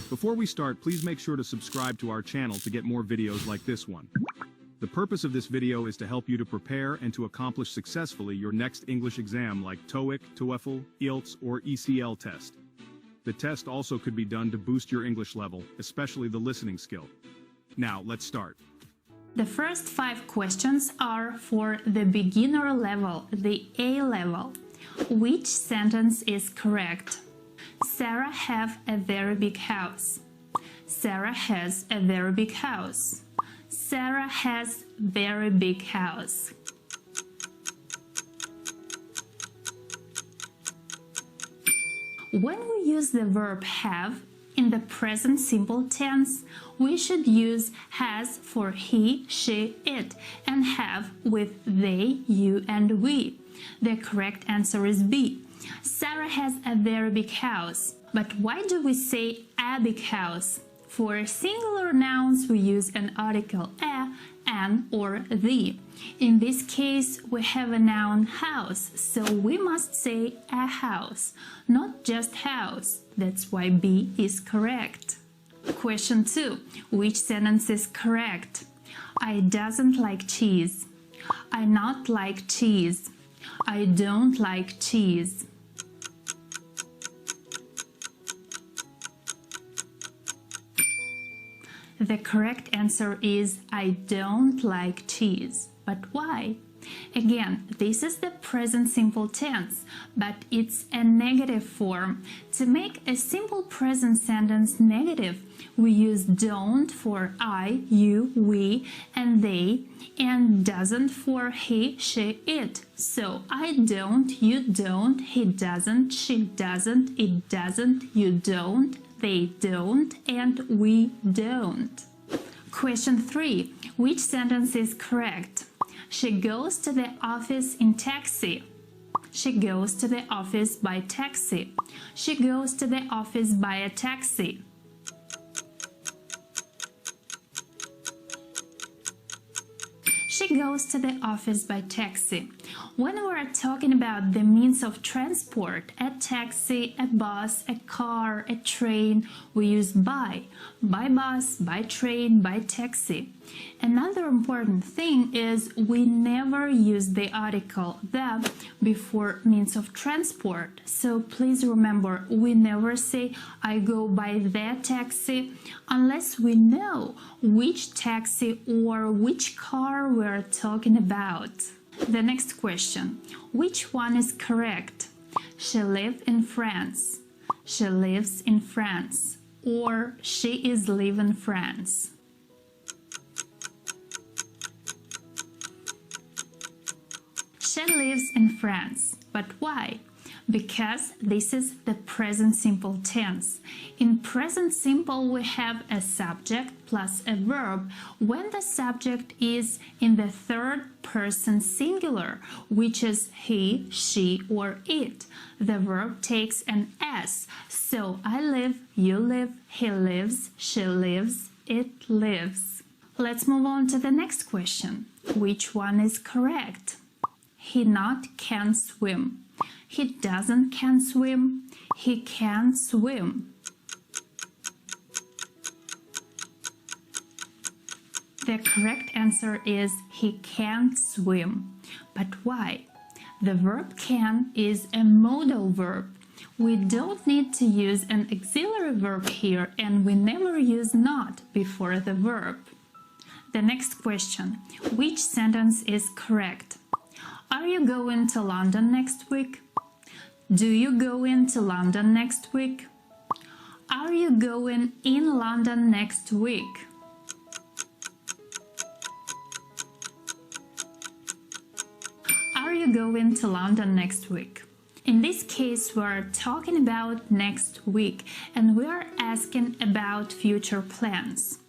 Before we start, please make sure to subscribe to our channel to get more videos like this one. The purpose of this video is to help you to prepare and to accomplish successfully your next English exam like TOEIC, TOEFL, IELTS, or ECL test. The test also could be done to boost your English level, especially the listening skill. Now, let's start. The first 5 questions are for the beginner level, the A level. Which sentence is correct? Sarah have a very big house. Sarah has a very big house. Sarah has very big house. When we use the verb have in the present simple tense, we should use has for he, she, it, and have with they, you, and we. The correct answer is B. Sarah has a very big house. But why do we say a big house? For singular nouns, we use an article a, an, or the. In this case, we have a noun house, so we must say a house, not just house. That's why B is correct. Question 2. Which sentence is correct? I doesn't like cheese. I not like cheese. I don't like cheese. The correct answer is I don't like cheese. But why? Again, this is the present simple tense, but it's a negative form. To make a simple present sentence negative, we use don't for I, you, we, and they, and doesn't for he, she, it. So I don't, you don't, he doesn't, she doesn't, it doesn't, you don't, they don't, and we don't. Question 3. Which sentence is correct? She goes to the office in taxi. She goes to the office by taxi. She goes to the office by a taxi. She goes to the office by taxi. When we're talking about the means of transport, a taxi, a bus, a car, a train, we use by bus, by train, by taxi. Another important thing is we never use the article the before means of transport. So please remember, we never say I go by the taxi unless we know which taxi or which car we're talking about. The next question. Which one is correct? She lives in France. She lives in France. Or she is living in France. She lives in France. But why? Because this is the present simple tense. In present simple, we have a subject plus a verb when the subject is in the third person singular, which is he, she, or it. The verb takes an S. So I live, you live, he lives, she lives, it lives. Let's move on to the next question. Which one is correct? He not can swim. He doesn't can swim. He can swim. The correct answer is he can't swim. But why? The verb can is a modal verb. We don't need to use an auxiliary verb here, and we never use not before the verb. The next question. Which sentence is correct? Are you going to London next week? Do you go into London next week? Are you going in London next week? Are you going to London next week? In this case, we're talking about next week and we're asking about future plans.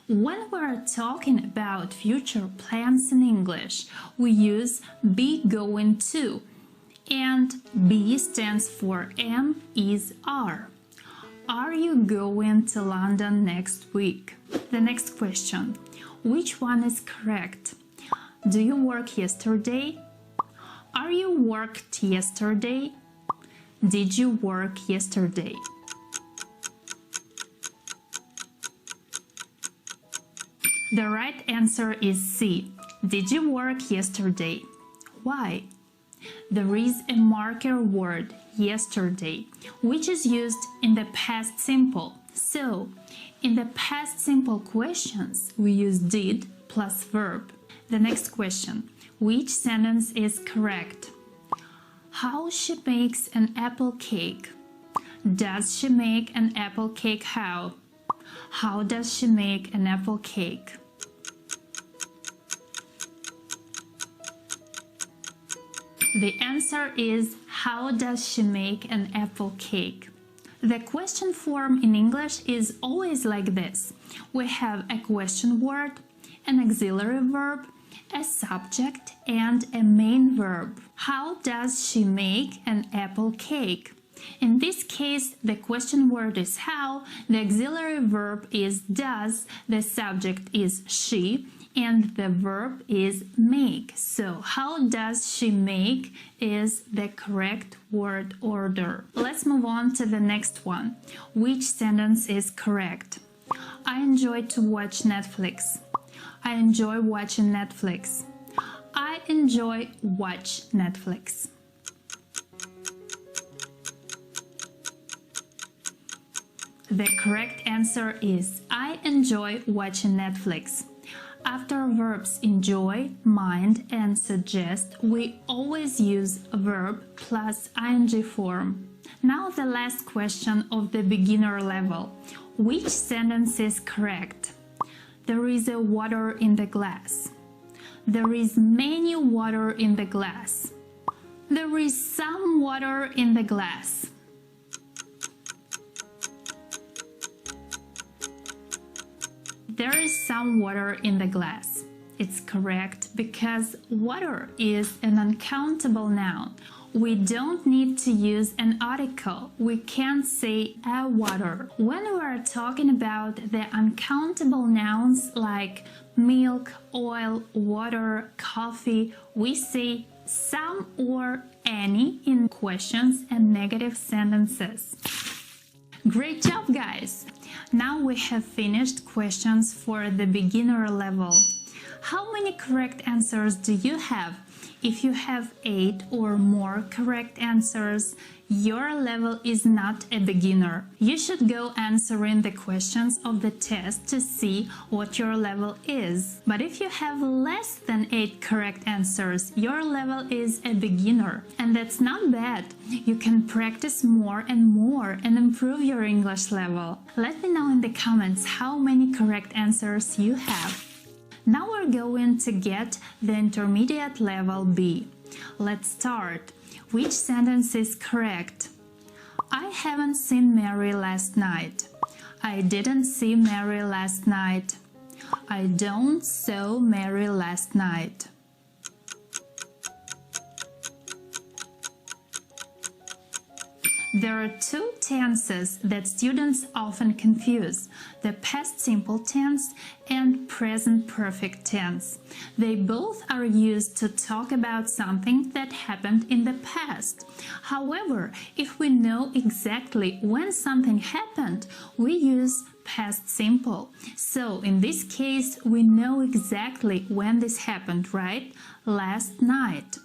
When we're talking about future plans in English, we use be going to, and be stands for am, is, are. Are you going to London next week? The next question. Which one is correct? Do you work yesterday? Are you worked yesterday? Did you work yesterday? The right answer is C. Did you work yesterday? Why? There is a marker word, yesterday, which is used in the past simple. So, in the past simple questions, we use did plus verb. The next question. Which sentence is correct? How she makes an apple cake. Does she make an apple cake? How? How does she make an apple cake? The answer is how does she make an apple cake? The question form in English is always like this. We have a question word, an auxiliary verb, a subject, and a main verb. How does she make an apple cake? In this case, the question word is how, the auxiliary verb is does, the subject is she, and the verb is make. So, how does she make is the correct word order. Let's move on to the next one. Which sentence is correct? I enjoy to watch Netflix. I enjoy watching Netflix. I enjoy watch Netflix. The correct answer is I enjoy watching Netflix. After verbs enjoy, mind, and suggest, we always use verb plus ing form. Now the last question of the beginner level. Which sentence is correct? There is a water in the glass. There is many water in the glass. There is some water in the glass. There is some water in the glass. It's correct because water is an uncountable noun. We don't need to use an article. We can't say a water. When we are talking about the uncountable nouns like milk, oil, water, coffee, we say some or any in questions and negative sentences. Great job, guys! Now we have finished questions for the beginner level. How many correct answers do you have? If you have 8 or more correct answers, your level is not a beginner. You should go answering the questions of the test to see what your level is. But if you have less than 8 correct answers, your level is a beginner. And that's not bad. You can practice more and improve your English level. Let me know in the comments how many correct answers you have. Now we're going to get the intermediate level B. Let's start. Which sentence is correct? I haven't seen Mary last night. I didn't see Mary last night. I don't saw Mary last night. There are two tenses that students often confuse, the past simple tense and present perfect tense. They both are used to talk about something that happened in the past. However, if we know exactly when something happened, we use past simple. So, in this case, we know exactly when this happened, right? Last night.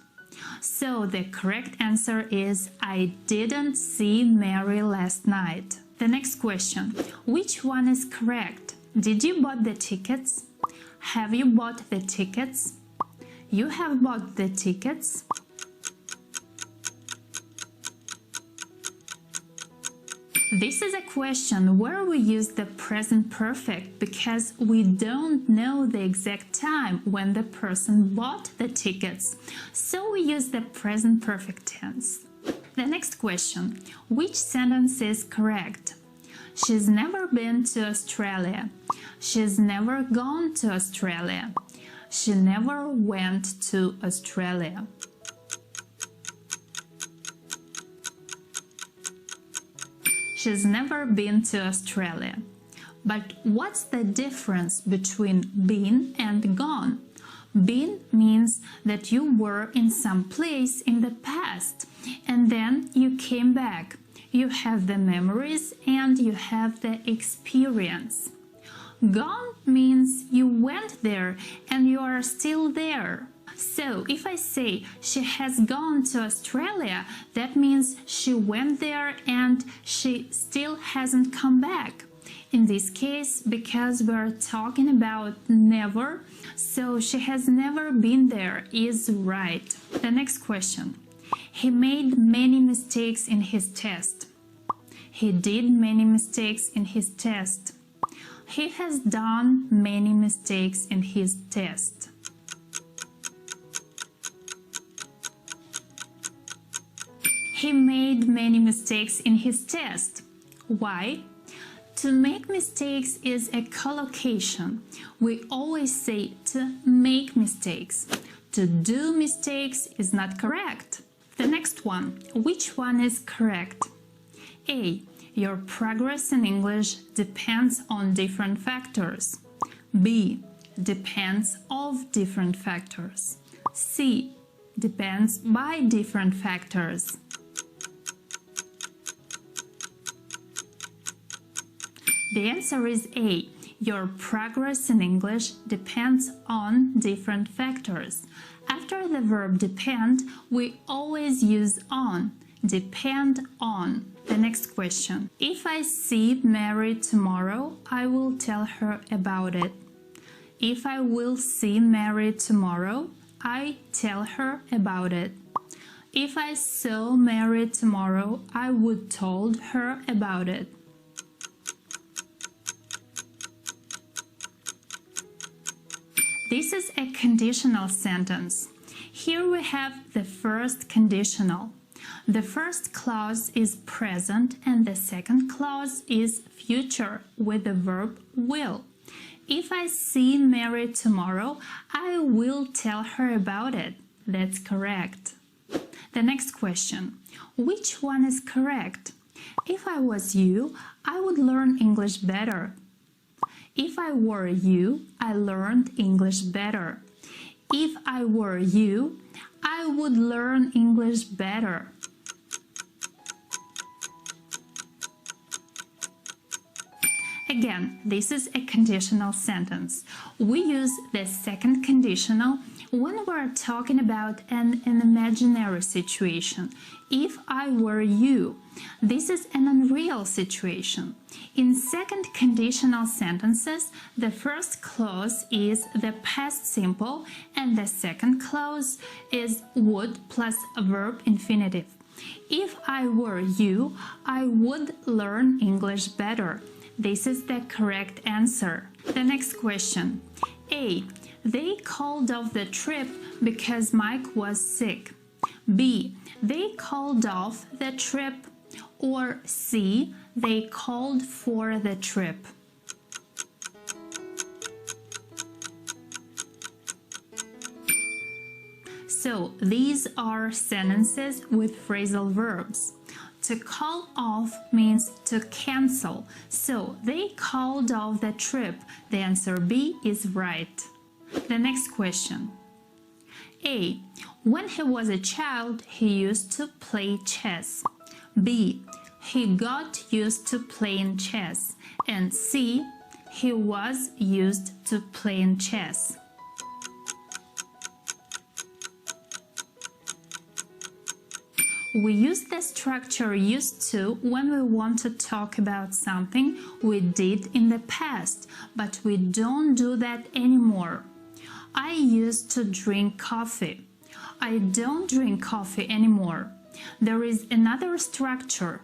So the correct answer is I didn't see Mary last night. The next question. Which one is correct? Did you bought the tickets? Have you bought the tickets? You have bought the tickets. This is a question where we use the present perfect because we don't know the exact time when the person bought the tickets, so we use the present perfect tense. The next question. Which sentence is correct? She's never been to Australia. She's never gone to Australia. She never went to Australia. She's never been to Australia. But what's the difference between been and gone? Been means that you were in some place in the past and then you came back. You have the memories and you have the experience. Gone means you went there and you are still there. So if I say she has gone to Australia, that means she went there and she still hasn't come back. In this case, because we're talking about never, so she has never been there is right. The next question. He made many mistakes in his test. He did many mistakes in his test. He has done many mistakes in his test. He made many mistakes in his test. Why? To make mistakes is a collocation. We always say to make mistakes. To do mistakes is not correct. The next one. Which one is correct? A. Your progress in English depends on different factors. B. Depends of different factors. C. Depends by different factors. The answer is A. Your progress in English depends on different factors. After the verb depend, we always use on. Depend on. The next question. If I see Mary tomorrow, I will tell her about it. If I will see Mary tomorrow, I tell her about it. If I saw Mary tomorrow, I would told her about it. This is a conditional sentence. Here we have the first conditional. The first clause is present and the second clause is future with the verb will. If I see Mary tomorrow, I will tell her about it. That's correct. The next question. Which one is correct? If I was you, I would learn English better. If I were you, I learned English better. If I were you, I would learn English better. Again, this is a conditional sentence. We use the second conditional when we're talking about an imaginary situation. If I were you, this is an unreal situation. In second conditional sentences, the first clause is the past simple and the second clause is would plus a verb infinitive. If I were you, I would learn English better. This is the correct answer. The next question. A. They called off the trip because Mike was sick. B. They called off the trip. Or C. They called for the trip. So these are sentences with phrasal verbs. To call off means to cancel. So they called off the trip. The answer B is right. The next question. A. When he was a child, he used to play chess. B. He got used to playing chess. And C. He was used to playing chess. We use the structure used to when we want to talk about something we did in the past, but we don't do that anymore. I used to drink coffee. I don't drink coffee anymore. There is another structure.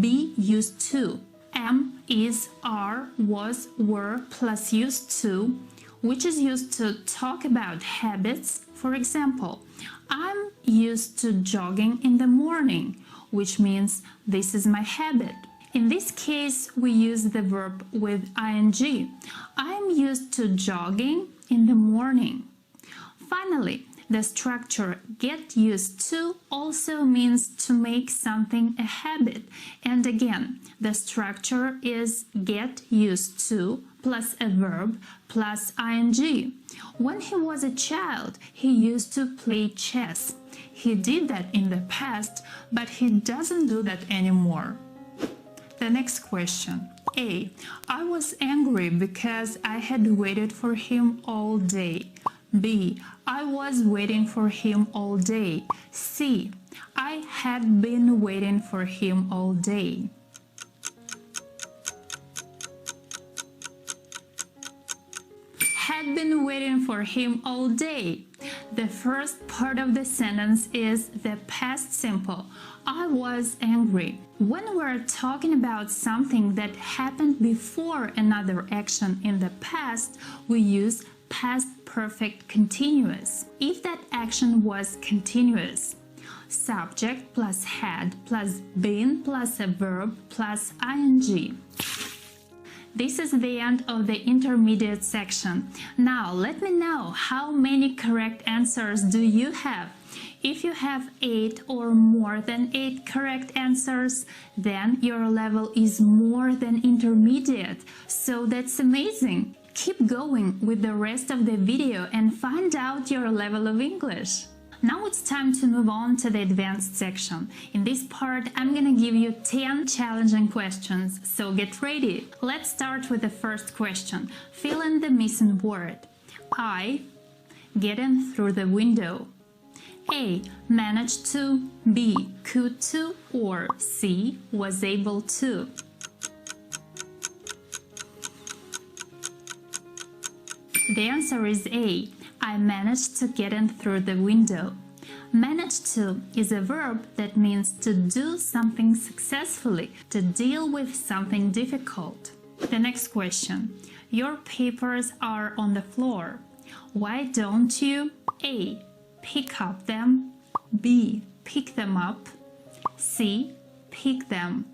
Be used to. Am, is, are, was, were plus used to, which is used to talk about habits. For example, I'm used to jogging in the morning, which means this is my habit. In this case, we use the verb with ing. I'm used to jogging in the morning. Finally, the structure get used to also means to make something a habit. And again, the structure is get used to plus a verb plus ing. When he was a child, he used to play chess. He did that in the past, but he doesn't do that anymore. The next question. A. I was angry because I had waited for him all day. B. I was waiting for him all day. C. I had been waiting for him all day. Had been waiting for him all day. The first part of the sentence is the past simple. I was angry. When we're talking about something that happened before another action in the past, we use past perfect continuous. If that action was continuous, subject plus had plus been plus a verb plus ing. This is the end of the intermediate section. Now let me know how many correct answers do you have. If you have 8 or more than 8 correct answers, then your level is more than intermediate. So that's amazing. Keep going with the rest of the video and find out your level of English. Now it's time to move on to the advanced section. In this part, I'm gonna give you 10 challenging questions, so get ready. Let's start with the first question. Fill in the missing word. I, get in through the window. A, managed to. B, could to. Or C, was able to. The answer is A. I managed to get in through the window. Manage to is a verb that means to do something successfully, to deal with something difficult. The next question. Your papers are on the floor. Why don't you? A. Pick up them. B. Pick them up. C. Pick them.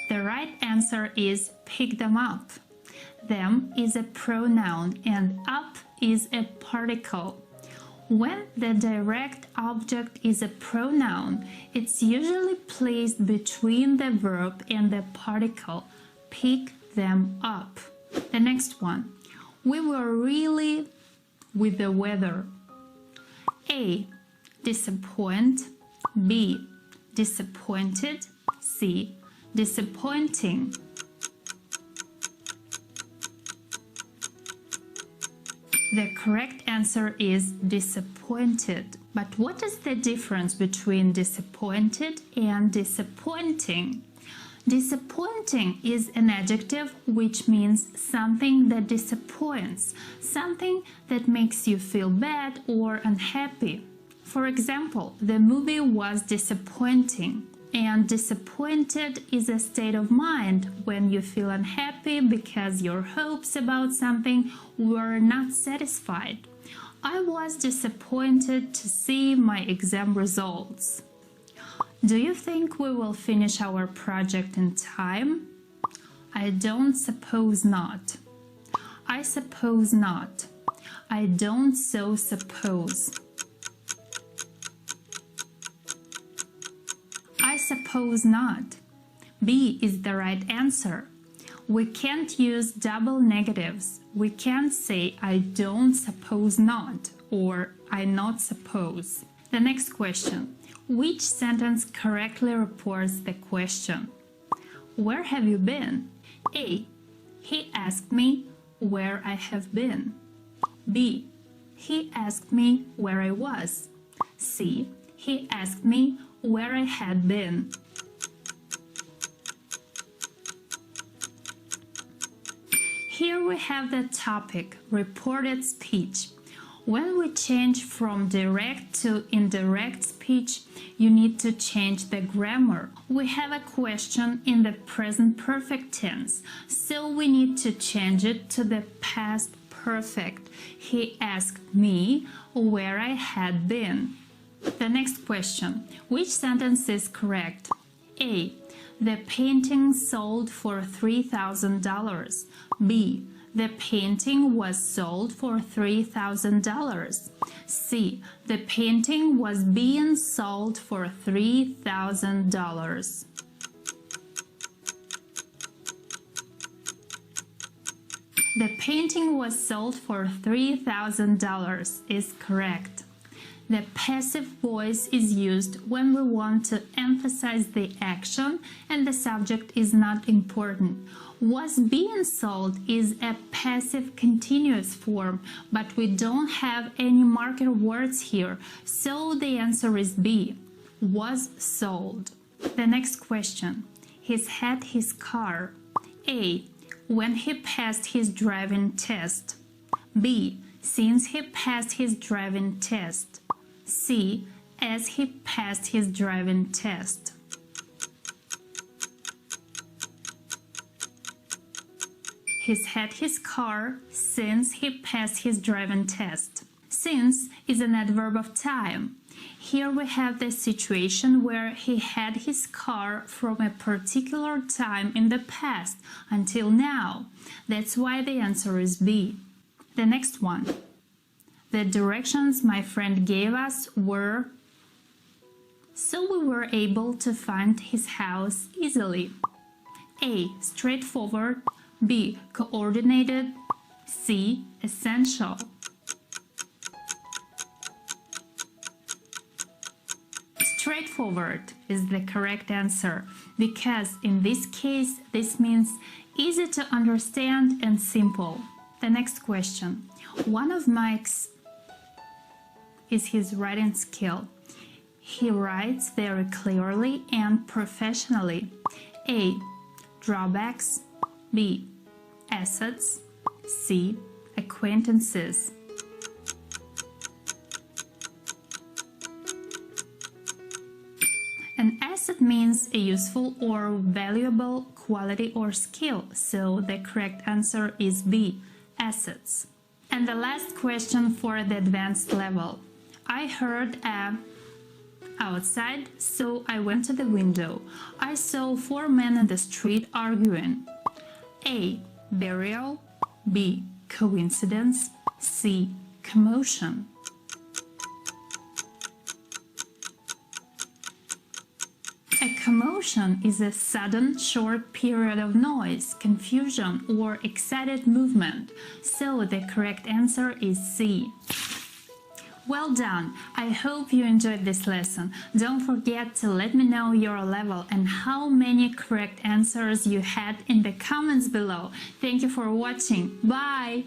The right answer is pick them up. Them is a pronoun and up is a particle. When the direct object is a pronoun, it's usually placed between the verb and the particle. Pick them up. The next one. We were really with the weather. A. Disappoint. B. Disappointed. C. Disappointing. The correct answer is disappointed. But what is the difference between disappointed and disappointing? Disappointing is an adjective which means something that disappoints, something that makes you feel bad or unhappy. For example, the movie was disappointing. And disappointed is a state of mind when you feel unhappy because your hopes about something were not satisfied. I was disappointed to see my exam results. Do you think we will finish our project in time? I don't suppose not. I suppose not. I don't so suppose. I suppose not. B is the right answer. We can't use double negatives. We can't say I don't suppose not or I not suppose. The next question. Which sentence correctly reports the question? Where have you been? A. He asked me where I have been. B. He asked me where I was. C. He asked me where I had been. Here we have the topic, reported speech. When we change from direct to indirect speech, you need to change the grammar. We have a question in the present perfect tense, so we need to change it to the past perfect. He asked me where I had been. The next question. Which sentence is correct? A. The painting sold for $3,000. B. The painting was sold for $3,000. C. The painting was being sold for $3,000. The painting was sold for $3,000 is correct. The passive voice is used when we want to emphasize the action and the subject is not important. Was being sold is a passive continuous form, but we don't have any marker words here, so the answer is B. Was sold. The next question. He's had his car. A. When he passed his driving test. B. Since he passed his driving test. C. As he passed his driving test. He's had his car since he passed his driving test. Since is an adverb of time. Here we have the situation where he had his car from a particular time in the past until now. That's why the answer is B. The next one. The directions my friend gave us were... So we were able to find his house easily. A. Straightforward. B. Coordinated. C. Essential. Straightforward is the correct answer because in this case this means easy to understand and simple. The next question. One of Mike's is his writing skill. He writes very clearly and professionally. A. Drawbacks. B. Assets. C. Acquaintances. An asset means a useful or valuable quality or skill, so the correct answer is B. Assets. And the last question for the advanced level. I heard a outside, so I went to the window. I saw 4 men in the street arguing. A. Burial. B. Coincidence. C. Commotion. A commotion is a sudden, short period of noise, confusion, or excited movement, so the correct answer is C. Well done! I hope you enjoyed this lesson. Don't forget to let me know your level and how many correct answers you had in the comments below. Thank you for watching. Bye!